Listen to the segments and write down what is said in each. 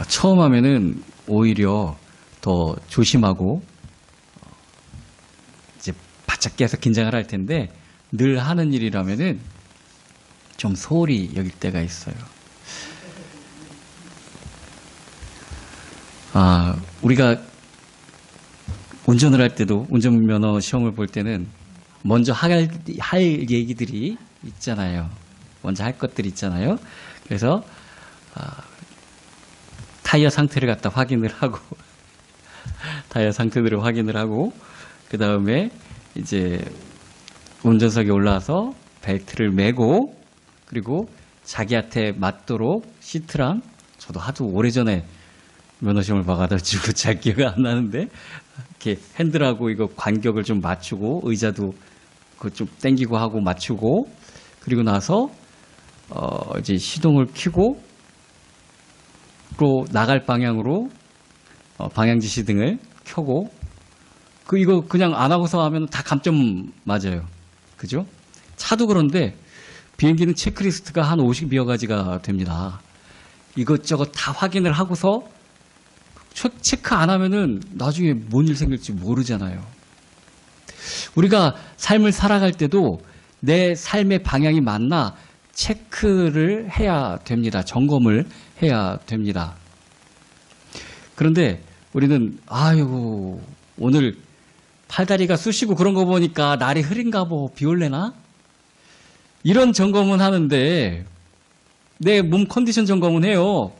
처음 하면은 오히려 더 조심하고 이제 바짝 깨서 긴장을 할 텐데 늘 하는 일이라면은 좀 소홀히 여길 때가 있어요. 우리가 운전을 할 때도 운전면허 시험을 볼 때는 먼저 할 얘기들이 있잖아요. 먼저 할 것들이 있잖아요. 그래서 타이어 상태를 갖다 확인을 하고 타이어 상태들을 확인을 하고 그 다음에 이제 운전석에 올라와서 벨트를 매고 그리고 자기한테 맞도록 시트랑 저도 하도 오래전에 면허시험을 봐가지고 잘 기억 안 나는데 이렇게 핸들하고 이거 간격을 좀 맞추고 의자도 그 좀 당기고 하고 맞추고 그리고 나서 이제 시동을 켜고 또 나갈 방향으로 방향지시 등을 켜고 이거 그냥 안 하고서 하면 다 감점 맞아요. 그죠? 차도 그런데 비행기는 체크리스트가 한 50여 가지가 됩니다. 이것저것 다 확인을 하고서 체크 안 하면은 나중에 뭔 일 생길지 모르잖아요. 우리가 삶을 살아갈 때도 내 삶의 방향이 맞나 체크를 해야 됩니다. 점검을 해야 됩니다. 그런데 우리는 아이고 오늘 팔다리가 쑤시고 그런 거 보니까 날이 흐린가 비 올래나? 이런 점검은 하는데 내 몸 컨디션 점검은 해요.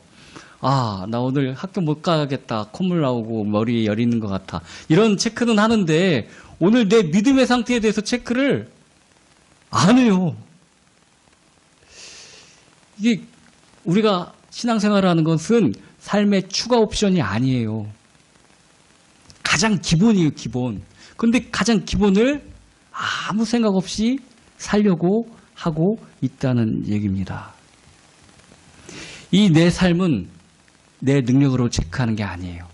나 오늘 학교 못 가겠다. 콧물 나오고 머리에 열 있는 것 같아. 이런 체크는 하는데 오늘 내 믿음의 상태에 대해서 체크를 안 해요. 이게 우리가 신앙생활을 하는 것은 삶의 추가 옵션이 아니에요. 가장 기본이에요, 기본. 근데 가장 기본을 아무 생각 없이 살려고 하고 있다는 얘기입니다. 이 내 삶은 내 능력으로 체크하는 게 아니에요.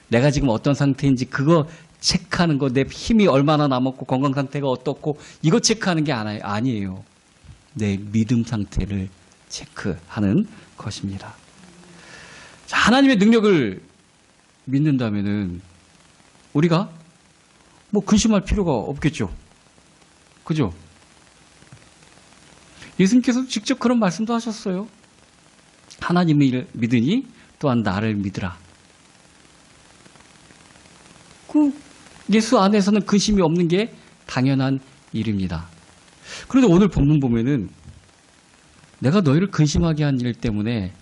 내가 지금 어떤 상태인지 그거 체크하는 거, 내 힘이 얼마나 남았고 건강 상태가 어떻고 이거 체크하는 게 아니에요. 내 믿음 상태를 체크하는 것입니다. 자, 하나님의 능력을 믿는다면은 우리가 뭐 근심할 필요가 없겠죠. 그죠? 예수님께서 직접 그런 말씀도 하셨어요. 하나님을 믿으니 또한 나를 믿으라. 예수 안에서는 근심이 없는 게 당연한 일입니다. 그런데 오늘 본문 보면은 내가 너희를 근심하게 한 일 때문에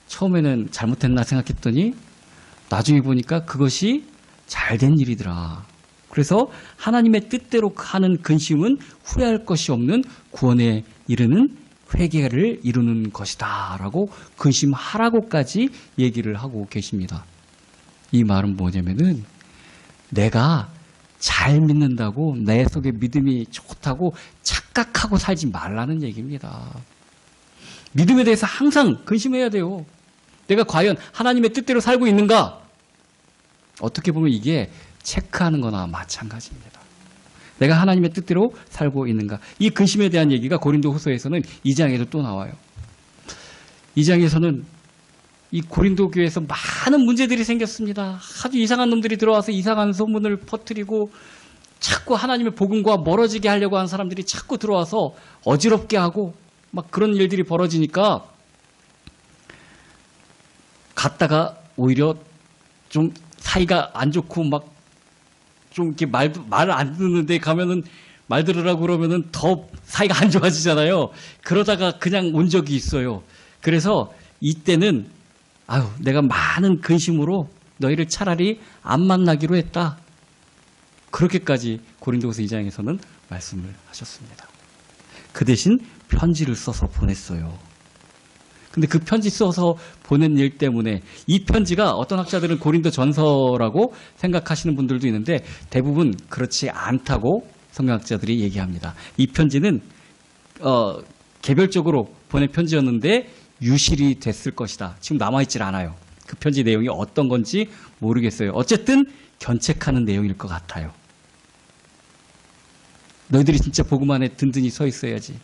처음에는 잘못했나 생각했더니 나중에 보니까 그것이 잘된 일이더라. 그래서 하나님의 뜻대로 하는 근심은 후회할 것이 없는 구원에 이르는 회개를 이루는 것이다 라고 근심하라고까지 얘기를 하고 계십니다. 이 말은 뭐냐면은 내가 잘 믿는다고 내 속에 믿음이 좋다고 착각하고 살지 말라는 얘기입니다. 믿음에 대해서 항상 근심해야 돼요. 내가 과연 하나님의 뜻대로 살고 있는가? 어떻게 보면 이게 체크하는 거나 마찬가지입니다. 내가 하나님의 뜻대로 살고 있는가? 이 근심에 대한 얘기가 고린도후서에서는 2장에도 또 나와요. 2장에서는 이 고린도 교회에서 많은 문제들이 생겼습니다. 아주 이상한 놈들이 들어와서 이상한 소문을 퍼뜨리고 자꾸 하나님의 복음과 멀어지게 하려고 하는 사람들이 자꾸 들어와서 어지럽게 하고 막 그런 일들이 벌어지니까 갔다가 오히려 좀 사이가 안 좋고 막 좀 이렇게 말을 안 듣는데 가면은 말 들으라고 그러면은 더 사이가 안 좋아지잖아요. 그러다가 그냥 온 적이 있어요. 그래서 이때는 내가 많은 근심으로 너희를 차라리 안 만나기로 했다. 그렇게까지 고린도후서 2장에서는 말씀을 하셨습니다. 그 대신 편지를 써서 보냈어요. 근데 그 편지 써서 보낸 일 때문에 이 편지가 어떤 학자들은 고린도 전서라고 생각하시는 분들도 있는데 대부분 그렇지 않다고 성경학자들이 얘기합니다. 이 편지는 개별적으로 보낸 편지였는데 유실이 됐을 것이다. 지금 남아있질 않아요. 그 편지 내용이 어떤 건지 모르겠어요. 어쨌든 견책하는 내용일 것 같아요. 너희들이 진짜 복음 안에 든든히 서 있어야지.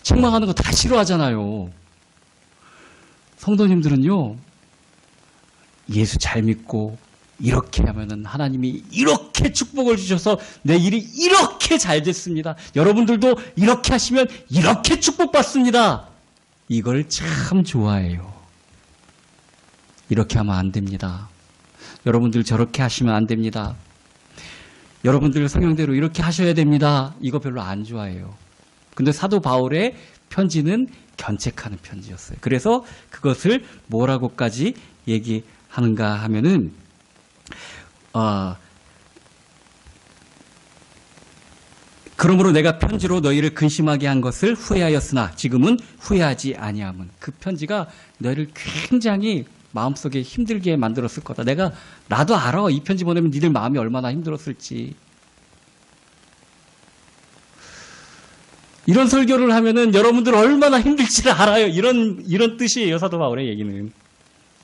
책망하는 거 다 싫어하잖아요. 성도님들은요, 예수 잘 믿고 이렇게 하면은 하나님이 이렇게 축복을 주셔서 내 일이 이렇게 잘 됐습니다. 여러분들도 이렇게 하시면 이렇게 축복받습니다. 이걸 참 좋아해요. 이렇게 하면 안 됩니다. 여러분들 저렇게 하시면 안 됩니다. 여러분들 성향대로 이렇게 하셔야 됩니다. 이거 별로 안 좋아해요. 근데 사도 바울의 편지는 견책하는 편지였어요. 그래서 그것을 뭐라고까지 얘기하는가 하면은 그러므로 내가 편지로 너희를 근심하게 한 것을 후회하였으나 지금은 후회하지 아니함은, 그 편지가 너희를 굉장히 마음속에 힘들게 만들었을 거다. 나도 알아. 이 편지 보내면 니들 마음이 얼마나 힘들었을지. 이런 설교를 하면은 여러분들 얼마나 힘들지를 알아요. 이런 뜻이에요. 사도 바울의 얘기는.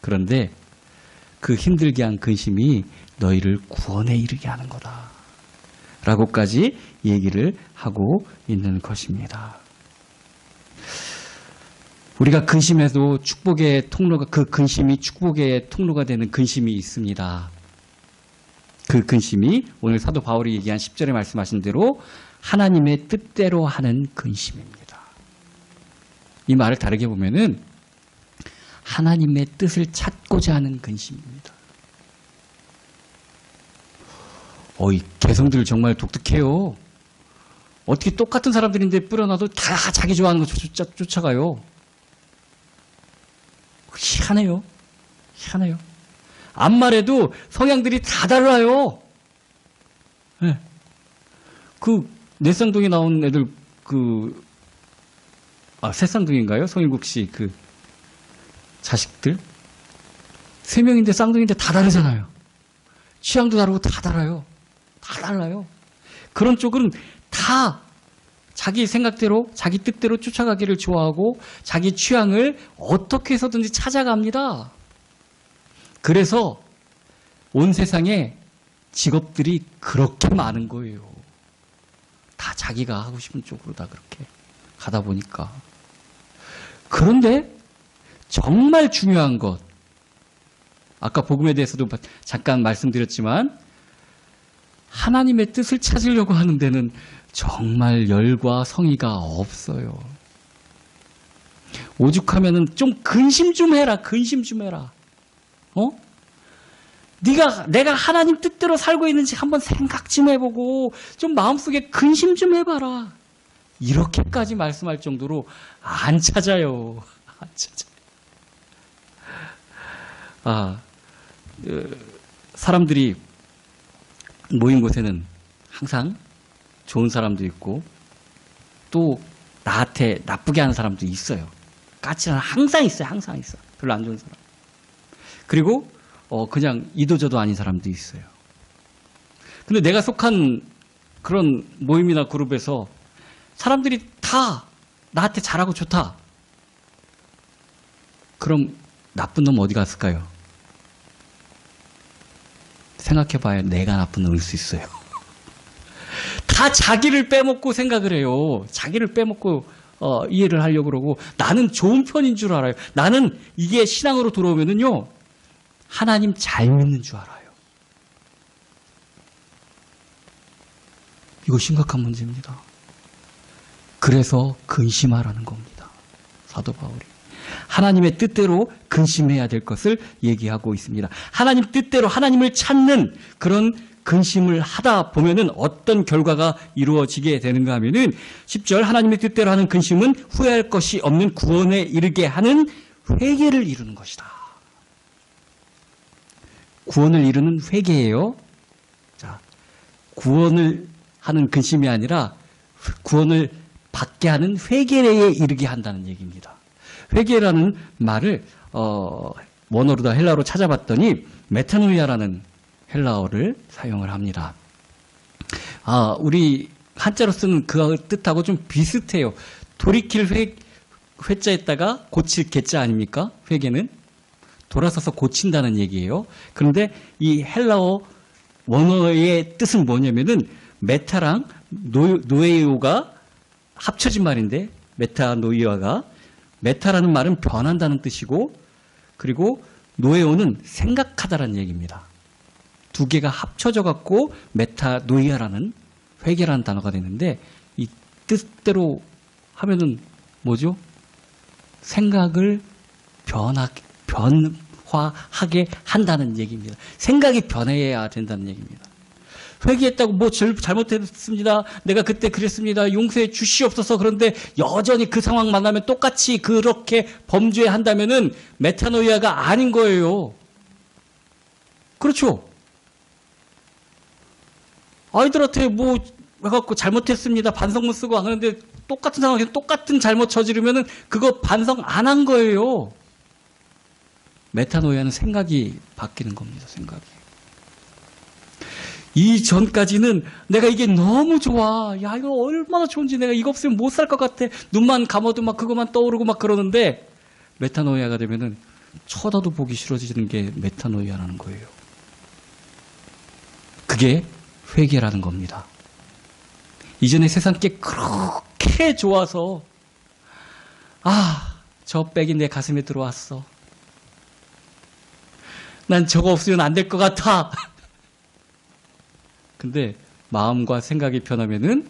그런데 그 힘들게 한 근심이 너희를 구원에 이르게 하는 거다. 라고까지 얘기를 하고 있는 것입니다. 우리가 근심해도 축복의 통로가, 그 근심이 축복의 통로가 되는 근심이 있습니다. 그 근심이 오늘 사도 바울이 얘기한 10절에 말씀하신 대로 하나님의 뜻대로 하는 근심입니다. 이 말을 다르게 보면은 하나님의 뜻을 찾고자 하는 근심입니다. 이 개성들 정말 독특해요. 어떻게 똑같은 사람들인데 뿌려놔도 다 자기 좋아하는 거 쫓아가요. 희한해요. 희한해요. 암말에도 성향들이 다 달라요. 네. 넷쌍둥이 나온 애들, 셋쌍둥이인가요? 송일국 씨, 자식들? 3명인데 쌍둥이인데 다 다르잖아요. 취향도 다르고 다 달라요. 다 달라요. 그런 쪽은 다 자기 생각대로, 자기 뜻대로 쫓아가기를 좋아하고 자기 취향을 어떻게 해서든지 찾아갑니다. 그래서 온 세상에 직업들이 그렇게 많은 거예요. 다 자기가 하고 싶은 쪽으로 다 그렇게 가다 보니까. 그런데 정말 중요한 것, 아까 복음에 대해서도 잠깐 말씀드렸지만 하나님의 뜻을 찾으려고 하는 데는 정말 열과 성의가 없어요. 오죽하면은 좀 근심 좀 해라. 근심 좀 해라. 내가 하나님 뜻대로 살고 있는지 한번 생각 좀 해보고 좀 마음속에 근심 좀 해봐라. 이렇게까지 말씀할 정도로 안 찾아요. 안 찾아요. 사람들이 모인 곳에는 항상 좋은 사람도 있고 또 나한테 나쁘게 하는 사람도 있어요. 까칠한 항상 있어요. 항상 있어. 별로 안 좋은 사람. 그리고 그냥 이도저도 아닌 사람도 있어요. 근데 내가 속한 그런 모임이나 그룹에서 사람들이 다 나한테 잘하고 좋다. 그럼 나쁜 놈 어디 갔을까요? 생각해봐야 내가 나쁜 놈일 수 있어요. 다 자기를 빼먹고 생각을 해요. 자기를 빼먹고 이해를 하려고 그러고 나는 좋은 편인 줄 알아요. 나는 이게 신앙으로 들어오면은요, 하나님 잘 믿는 줄 알아요. 이거 심각한 문제입니다. 그래서 근심하라는 겁니다. 사도 바울이. 하나님의 뜻대로 근심해야 될 것을 얘기하고 있습니다. 하나님 뜻대로 하나님을 찾는 그런 근심을 하다 보면은 어떤 결과가 이루어지게 되는가 하면은 10절 하나님의 뜻대로 하는 근심은 후회할 것이 없는 구원에 이르게 하는 회개를 이루는 것이다. 구원을 이루는 회개예요. 자, 구원을 하는 근심이 아니라 구원을 받게 하는 회개에 이르게 한다는 얘기입니다. 회개라는 말을 원어로다 헬라어로 찾아봤더니 메타노이아라는 헬라어를 사용을 합니다. 우리 한자로 쓰는 그 뜻하고 좀 비슷해요. 돌이킬 회자에다가 고칠 개자 아닙니까? 회개는 돌아서서 고친다는 얘기예요. 그런데 이 헬라어 원어의 뜻은 뭐냐면은 메타랑 노에오가 합쳐진 말인데, 메타 노이아가, 메타라는 말은 변한다는 뜻이고, 그리고 노에오는 생각하다라는 얘기입니다. 두 개가 합쳐져 갖고 메타노이아라는 회개라는 단어가 되는데 이 뜻대로 하면은 뭐죠? 생각을 변화하게 한다는 얘기입니다. 생각이 변해야 된다는 얘기입니다. 회개했다고 뭐 잘못했습니다. 내가 그때 그랬습니다. 용서해 주시옵소서. 그런데 여전히 그 상황 만나면 똑같이 그렇게 범죄한다면은 메타노이아가 아닌 거예요. 그렇죠? 아이들한테 뭐 해갖고 잘못했습니다. 반성문 쓰고 안 하는데 똑같은 상황에서 똑같은 잘못 저지르면은 그거 반성 안 한 거예요. 메타노이아는 생각이 바뀌는 겁니다. 생각이. 이전까지는 내가 이게 너무 좋아. 야, 이거 얼마나 좋은지 내가 이거 없으면 못 살 것 같아. 눈만 감아도 막 그것만 떠오르고 막 그러는데 메타노이아가 되면은 쳐다도 보기 싫어지는 게 메타노이아라는 거예요. 그게 회개라는 겁니다. 이전에 세상 게 그렇게 좋아서 저 백이 내 가슴에 들어왔어. 난 저거 없으면 안 될 것 같아. 근데 마음과 생각이 변하면은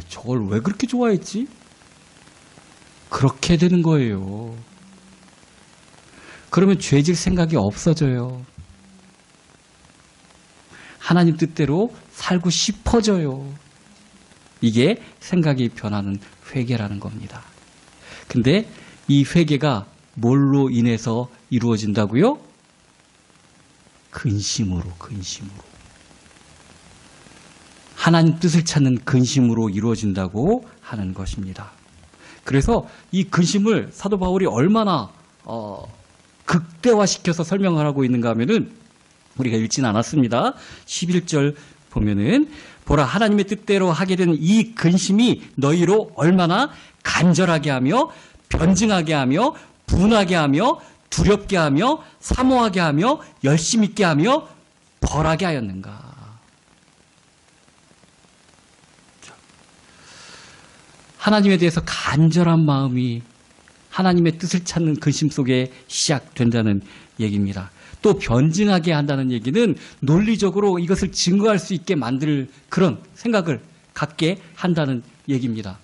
저걸 왜 그렇게 좋아했지? 그렇게 되는 거예요. 그러면 죄질 생각이 없어져요. 하나님 뜻대로 살고 싶어져요. 이게 생각이 변하는 회개라는 겁니다. 근데 이 회개가 뭘로 인해서 이루어진다고요? 근심으로. 하나님 뜻을 찾는 근심으로 이루어진다고 하는 것입니다. 그래서 이 근심을 사도 바울이 얼마나 극대화시켜서 설명을 하고 있는가 하면은 우리가 읽진 않았습니다. 11절 보면은 보라 하나님의 뜻대로 하게 된 이 근심이 너희로 얼마나 간절하게 하며 변증하게 하며 분하게 하며 두렵게 하며 사모하게 하며 열심 있게 하며 벌하게 하였는가. 하나님에 대해서 간절한 마음이 하나님의 뜻을 찾는 근심 속에 시작된다는 얘기입니다. 또 변증하게 한다는 얘기는 논리적으로 이것을 증거할 수 있게 만들 그런 생각을 갖게 한다는 얘기입니다.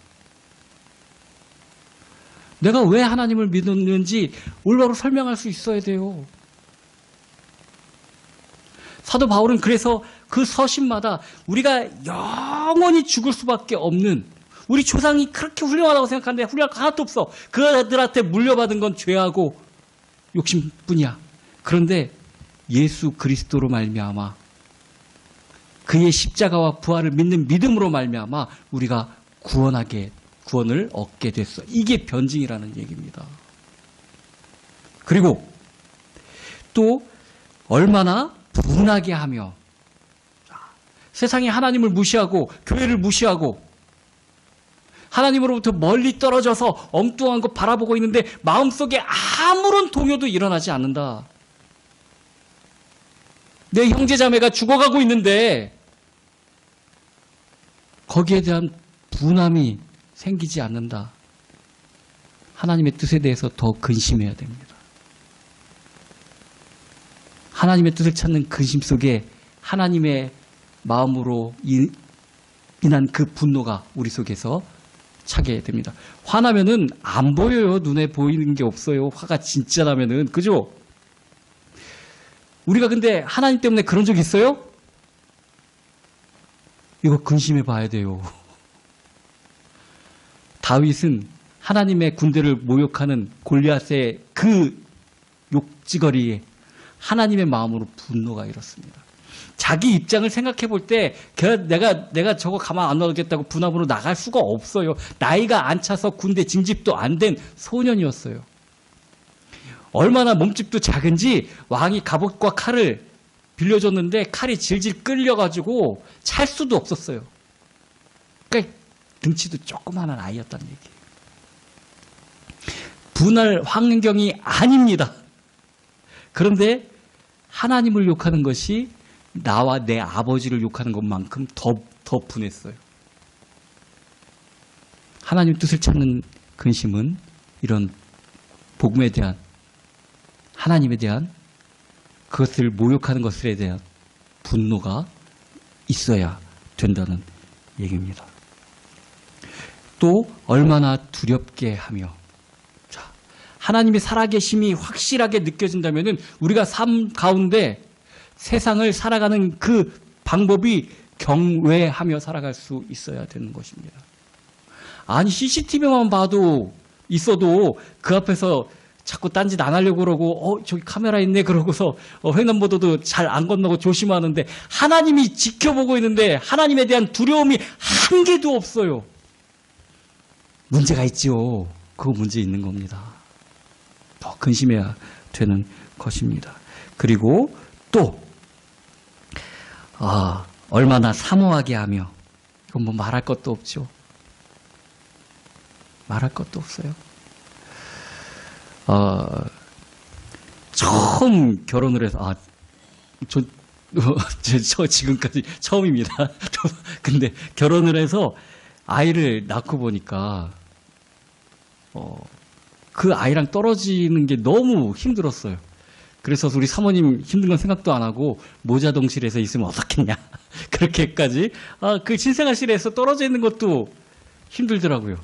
내가 왜 하나님을 믿었는지 올바로 설명할 수 있어야 돼요. 사도 바울은 그래서 그 서신마다 우리가 영원히 죽을 수밖에 없는 우리 조상이 그렇게 훌륭하다고 생각하는데 훌륭할 거 하나도 없어. 그들한테 물려받은 건 죄하고 욕심뿐이야. 그런데 예수 그리스도로 말미암아 그의 십자가와 부활을 믿는 믿음으로 말미암아 우리가 구원을 얻게 됐어. 이게 변증이라는 얘기입니다. 그리고 또 얼마나 분하게 하며 세상이 하나님을 무시하고 교회를 무시하고 하나님으로부터 멀리 떨어져서 엉뚱한 거 바라보고 있는데 마음속에 아무런 동요도 일어나지 않는다. 내 형제자매가 죽어가고 있는데 거기에 대한 분함이 생기지 않는다. 하나님의 뜻에 대해서 더 근심해야 됩니다. 하나님의 뜻을 찾는 근심 속에 하나님의 마음으로 인한 그 분노가 우리 속에서 차게 됩니다. 화나면은 안 보여요. 눈에 보이는 게 없어요. 화가 진짜 나면은. 그죠? 우리가 근데 하나님 때문에 그런 적 있어요? 이거 근심해 봐야 돼요. 다윗은 하나님의 군대를 모욕하는 골리앗의 그 욕지거리에 하나님의 마음으로 분노가 일었습니다. 자기 입장을 생각해 볼 때 내가 저거 가만 안 놔두겠다고 분함으로 나갈 수가 없어요. 나이가 안 차서 군대 징집도 안 된 소년이었어요. 얼마나 몸집도 작은지 왕이 갑옷과 칼을 빌려줬는데 칼이 질질 끌려가지고 찰 수도 없었어요. 그러니까 등치도 조그마한 아이였다는 얘기예요. 분할 환경이 아닙니다. 그런데 하나님을 욕하는 것이 나와 내 아버지를 욕하는 것만큼 더 분했어요. 하나님 뜻을 찾는 근심은 이런 복음에 대한 하나님에 대한 그것을 모욕하는 것에 대한 분노가 있어야 된다는 얘기입니다. 또 얼마나 두렵게 하며, 자, 하나님의 살아계심이 확실하게 느껴진다면은 우리가 삶 가운데 세상을 살아가는 그 방법이 경외하며 살아갈 수 있어야 되는 것입니다. 아니 CCTV만 봐도 있어도 그 앞에서 자꾸 딴짓 안 하려고 그러고 저기 카메라 있네 그러고서 횡단보도도 잘 안 건너고 조심하는데 하나님이 지켜보고 있는데 하나님에 대한 두려움이 한 개도 없어요. 문제가 있지요. 그 문제 있는 겁니다. 더 근심해야 되는 것입니다. 그리고 또 얼마나 사모하게 하며, 이건 뭐 말할 것도 없죠. 말할 것도 없어요. 처음 결혼을 해서 저 지금까지 처음입니다. 근데 결혼을 해서 아이를 낳고 보니까 그 아이랑 떨어지는 게 너무 힘들었어요. 그래서 우리 사모님 힘든 건 생각도 안 하고 모자동실에서 있으면 어떻겠냐 그렇게까지 그 신생아실에서 떨어져 있는 것도 힘들더라고요.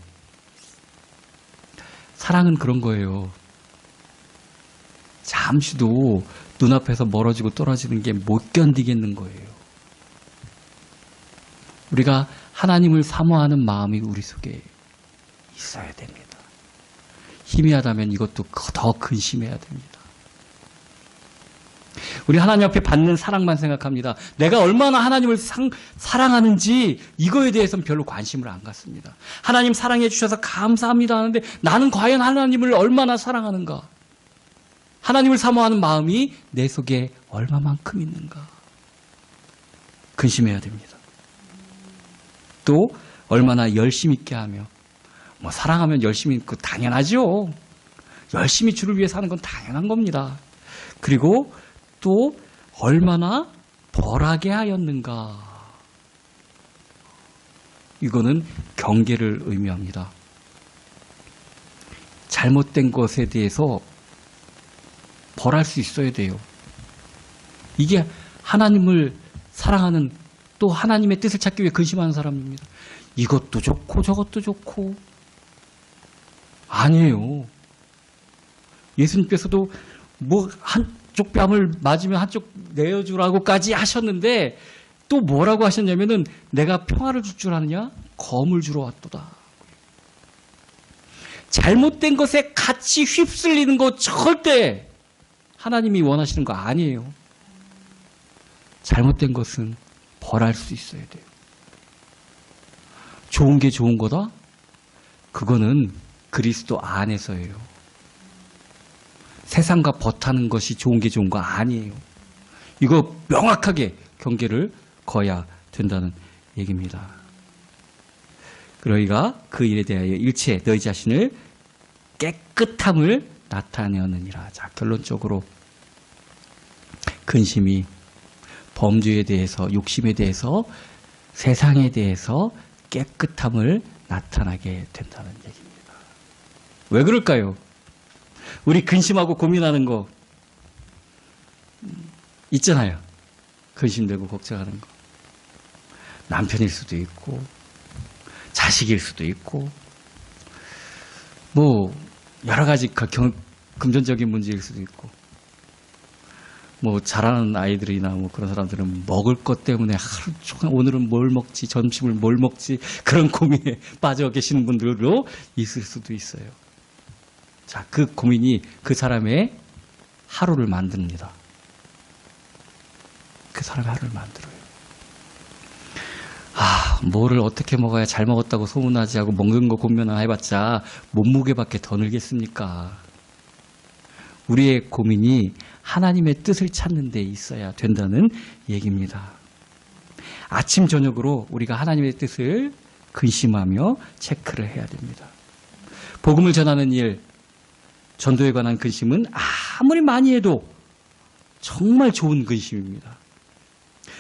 사랑은 그런 거예요. 잠시도 눈앞에서 멀어지고 떨어지는 게 못 견디겠는 거예요. 우리가 하나님을 사모하는 마음이 우리 속에 있어야 됩니다. 희미하다면 이것도 더 근심해야 됩니다. 우리 하나님 앞에 받는 사랑만 생각합니다. 내가 얼마나 하나님을 사랑하는지 이거에 대해서는 별로 관심을 안 갖습니다. 하나님 사랑해 주셔서 감사합니다 하는데 나는 과연 하나님을 얼마나 사랑하는가? 하나님을 사모하는 마음이 내 속에 얼마만큼 있는가? 근심해야 됩니다. 또 얼마나 열심 있게 하며, 사랑하면 열심히 있고 당연하죠. 열심히 주를 위해 사는 건 당연한 겁니다. 그리고 또 얼마나 벌하게 하였는가. 이거는 경계를 의미합니다. 잘못된 것에 대해서 벌할 수 있어야 돼요. 이게 하나님을 사랑하는, 또 하나님의 뜻을 찾기 위해 근심하는 사람입니다. 이것도 좋고 저것도 좋고. 아니에요. 예수님께서도 한쪽 뺨을 맞으면 한쪽 내어주라고까지 하셨는데 또 뭐라고 하셨냐면은 내가 평화를 줄 줄 아느냐? 검을 주러 왔도다. 잘못된 것에 같이 휩쓸리는 거 절대 하나님이 원하시는 거 아니에요. 잘못된 것은 벌할 수 있어야 돼요. 좋은 게 좋은 거다? 그거는 그리스도 안에서예요. 세상과 버타는 것이 좋은 게 좋은 거 아니에요. 이거 명확하게 경계를 거야 된다는 얘기입니다. 너희가 그 일에 대하여 일체 너희 자신을 깨끗함을 나타내느니라. 자, 결론적으로 근심이 범죄에 대해서, 욕심에 대해서, 세상에 대해서 깨끗함을 나타나게 된다는 얘기입니다. 왜 그럴까요? 우리 근심하고 고민하는 거 있잖아요. 근심되고 걱정하는 거. 남편일 수도 있고 자식일 수도 있고 뭐 여러 가지 금전적인 문제일 수도 있고 뭐 자라는 아이들이나 뭐 그런 사람들은 먹을 것 때문에 하루 종일 오늘은 뭘 먹지, 점심을 뭘 먹지, 그런 고민에 빠져 계시는 분들도 있을 수도 있어요. 자, 그 고민이 그 사람의 하루를 만듭니다. 그 사람의 하루를 만들어요. 뭐를 어떻게 먹어야 잘 먹었다고 소문나지 하고 먹는 거 고민을 해봤자 몸무게밖에 더 늘겠습니까? 우리의 고민이 하나님의 뜻을 찾는 데 있어야 된다는 얘기입니다. 아침 저녁으로 우리가 하나님의 뜻을 근심하며 체크를 해야 됩니다. 복음을 전하는 일, 전도에 관한 근심은 아무리 많이 해도 정말 좋은 근심입니다.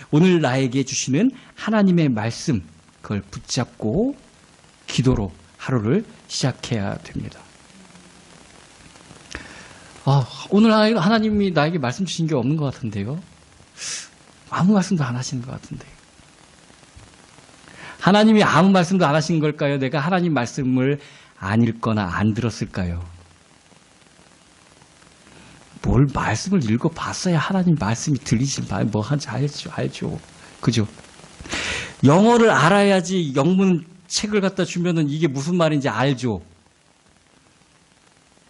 오늘 나에게 주시는 하나님의 말씀, 그걸 붙잡고 기도로 하루를 시작해야 됩니다. 오늘 하나님이 나에게 말씀 주신 게 없는 것 같은데요. 아무 말씀도 안 하시는 것 같은데. 하나님이 아무 말씀도 안 하신 걸까요? 내가 하나님 말씀을 안 읽거나 안 들었을까요? 뭘 말씀을 읽어봤어야 하나님 말씀이 들리지 뭐 한지 알죠. 그죠? 영어를 알아야지 영문 책을 갖다 주면은 이게 무슨 말인지 알죠.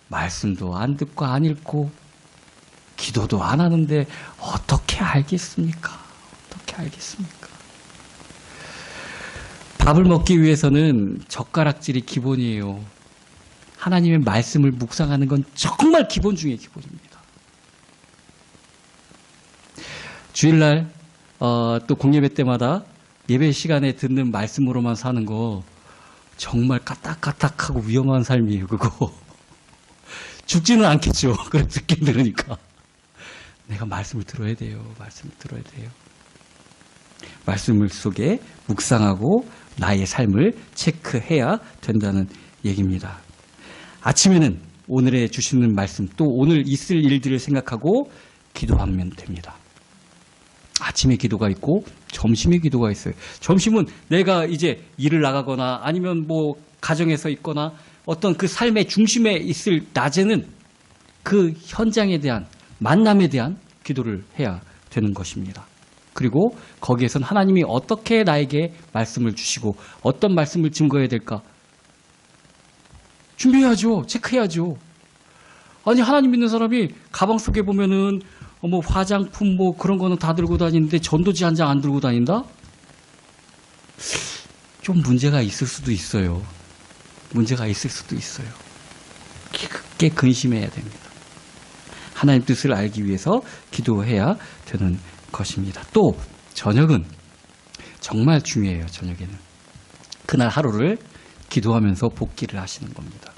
말씀도 안 듣고 안 읽고 기도도 안 하는데 어떻게 알겠습니까? 어떻게 알겠습니까? 밥을 먹기 위해서는 젓가락질이 기본이에요. 하나님의 말씀을 묵상하는 건 정말 기본 중에 기본입니다. 주일날 또 공예배 때마다 예배 시간에 듣는 말씀으로만 사는 거 정말 까딱까딱하고 위험한 삶이에요. 그거 죽지는 않겠죠. 그래 듣긴 들으니까 내가 말씀을 들어야 돼요. 말씀을 들어야 돼요. 말씀을 속에 묵상하고 나의 삶을 체크해야 된다는 얘기입니다. 아침에는 오늘의 주시는 말씀 또 오늘 있을 일들을 생각하고 기도하면 됩니다. 아침에 기도가 있고 점심에 기도가 있어요. 점심은 내가 이제 일을 나가거나 아니면 뭐 가정에서 있거나 어떤 그 삶의 중심에 있을 낮에는 그 현장에 대한 만남에 대한 기도를 해야 되는 것입니다. 그리고 거기에선 하나님이 어떻게 나에게 말씀을 주시고 어떤 말씀을 증거해야 될까? 준비해야죠. 체크해야죠. 아니 하나님 믿는 사람이 가방 속에 보면은 뭐 화장품 뭐 그런 거는 다 들고 다니는데 전도지 한 장 안 들고 다닌다? 좀 문제가 있을 수도 있어요. 문제가 있을 수도 있어요. 깊게 근심해야 됩니다. 하나님 뜻을 알기 위해서 기도해야 되는 것입니다. 또 저녁은 정말 중요해요. 저녁에는 그날 하루를 기도하면서 복기를 하시는 겁니다.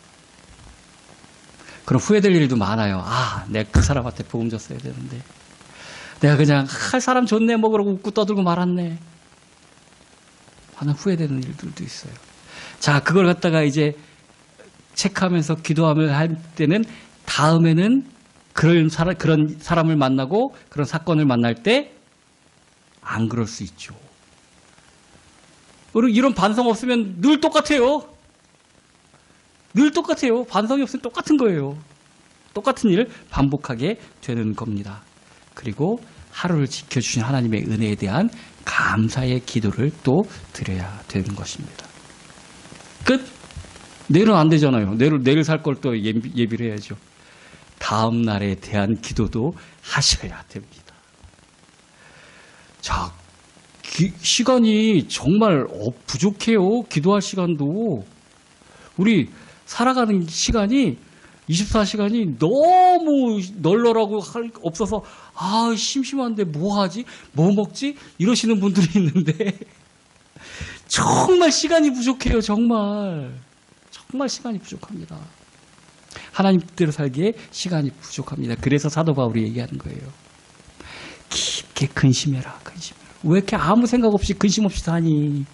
그럼 후회될 일도 많아요. 내가 그 사람한테 복음 줬어야 되는데 내가 그냥 사람 좋네 뭐 그러고 웃고 떠들고 말았네 하는 후회되는 일들도 있어요. 자, 그걸 갖다가 이제 체크하면서 기도하며 할 때는 다음에는 그런 사람을 만나고 그런 사건을 만날 때 안 그럴 수 있죠. 이런 반성 없으면 늘 똑같아요. 늘 똑같아요. 반성이 없으면 똑같은 거예요. 똑같은 일을 반복하게 되는 겁니다. 그리고 하루를 지켜주신 하나님의 은혜에 대한 감사의 기도를 또 드려야 되는 것입니다. 끝? 내일은 안 되잖아요. 내일 살 걸 또 예비를 해야죠. 다음 날에 대한 기도도 하셔야 됩니다. 자, 시간이 정말 부족해요. 기도할 시간도. 우리 살아가는 시간이 24시간이 너무 널널하고 없어서 심심한데 뭐 하지? 뭐 먹지? 이러시는 분들이 있는데 정말 시간이 부족해요. 정말 시간이 부족합니다. 하나님 뜻대로 살기에 시간이 부족합니다. 그래서 사도 바울이 얘기하는 거예요. 깊게 근심해라. 왜 이렇게 아무 생각 없이 근심 없이 사니?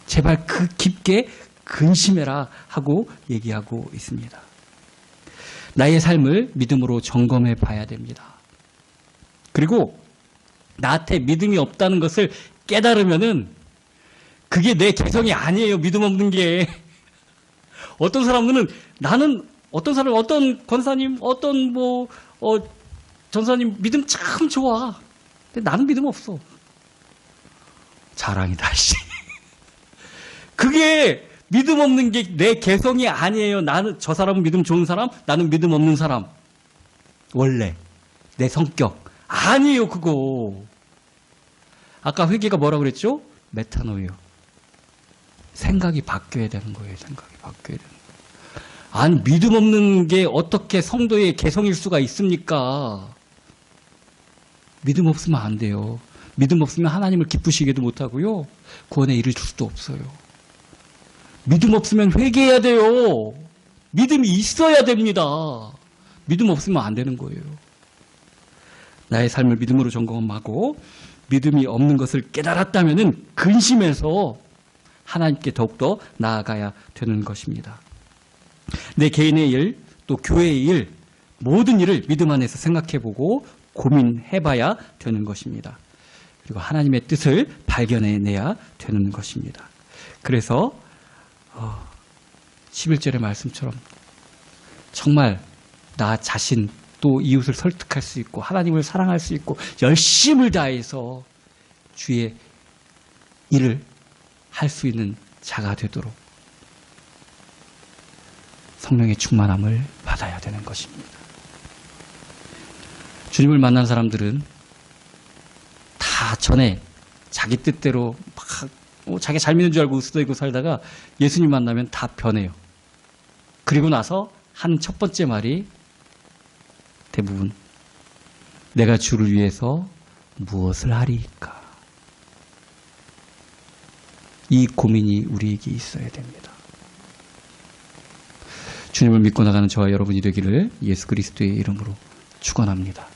제발 그 깊게 근심해라 하고 얘기하고 있습니다. 나의 삶을 믿음으로 점검해 봐야 됩니다. 그리고 나한테 믿음이 없다는 것을 깨달으면은 그게 내 개성이 아니에요. 믿음 없는 게. 어떤 사람들은 어떤 권사님, 전사님 믿음 참 좋아. 근데 나는 믿음 없어. 자랑이다, 씨. 그게 믿음 없는 게 내 개성이 아니에요. 저 사람은 믿음 좋은 사람, 나는 믿음 없는 사람. 원래 내 성격 아니에요, 그거. 아까 회개가 뭐라고 그랬죠? 메타노예요. 생각이 바뀌어야 되는 거예요. 생각이 바뀌어야 되는 거예요. 아니, 믿음 없는 게 어떻게 성도의 개성일 수가 있습니까? 믿음 없으면 안 돼요. 믿음 없으면 하나님을 기쁘시게도 못하고요. 구원에 이를 수도 없어요. 믿음 없으면 회개해야 돼요. 믿음이 있어야 됩니다. 믿음 없으면 안 되는 거예요. 나의 삶을 믿음으로 점검하고 믿음이 없는 것을 깨달았다면 근심해서 하나님께 더욱더 나아가야 되는 것입니다. 내 개인의 일, 또 교회의 일, 모든 일을 믿음 안에서 생각해보고 고민해봐야 되는 것입니다. 그리고 하나님의 뜻을 발견해내야 되는 것입니다. 그래서 11절의 말씀처럼 정말 나 자신 또 이웃을 설득할 수 있고 하나님을 사랑할 수 있고 열심을 다해서 주의 일을 할 수 있는 자가 되도록 성령의 충만함을 받아야 되는 것입니다. 주님을 만난 사람들은 다 전에 자기 뜻대로 막 자기 잘 믿는 줄 알고 으스더이고 살다가 예수님 만나면 다 변해요. 그리고 나서 하는 첫 번째 말이 대부분 내가 주를 위해서 무엇을 하리이까? 이 고민이 우리에게 있어야 됩니다. 주님을 믿고 나가는 저와 여러분이 되기를 예수 그리스도의 이름으로 축원합니다.